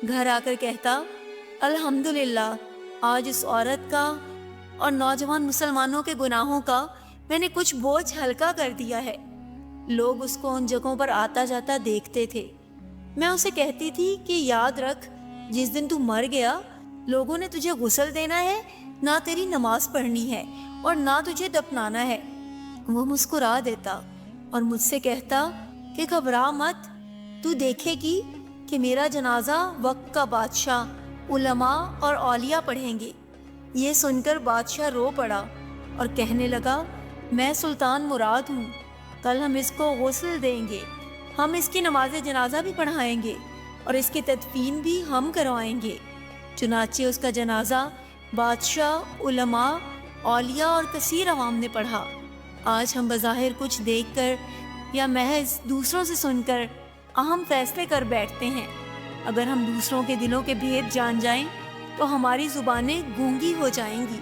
گھر آ کر کہتا، الحمدللہ، آج اس عورت کا اور نوجوان مسلمانوں کے گناہوں کا میں نے کچھ بوجھ ہلکا کر دیا ہے۔ لوگ اس کو ان جگہوں پر آتا جاتا دیکھتے تھے۔ میں اسے کہتی تھی کہ یاد رکھ، جس دن تو مر گیا لوگوں نے تجھے غسل دینا ہے، نہ تیری نماز پڑھنی ہے اور نہ تجھے دفنانا ہے۔ وہ مسکرا دیتا اور مجھ سے کہتا کہ گھبرا مت، تو دیکھے گی کہ میرا جنازہ وقت کا بادشاہ، علماء اور اولیاء پڑھیں گے۔ یہ سن کر بادشاہ رو پڑا اور کہنے لگا، میں سلطان مراد ہوں، کل ہم اس کو غسل دیں گے، ہم اس کی نماز جنازہ بھی پڑھائیں گے اور اس کی تدفین بھی ہم کروائیں گے۔ چنانچہ اس کا جنازہ بادشاہ، علماء، اولیاء اور کثیر عوام نے پڑھا۔ آج ہم بظاہر کچھ دیکھ کر یا محض دوسروں سے سن کر اہم فیصلے کر بیٹھتے ہیں۔ اگر ہم دوسروں کے دلوں کے بھید جان جائیں تو ہماری زبانیں گونگی ہو جائیں گی۔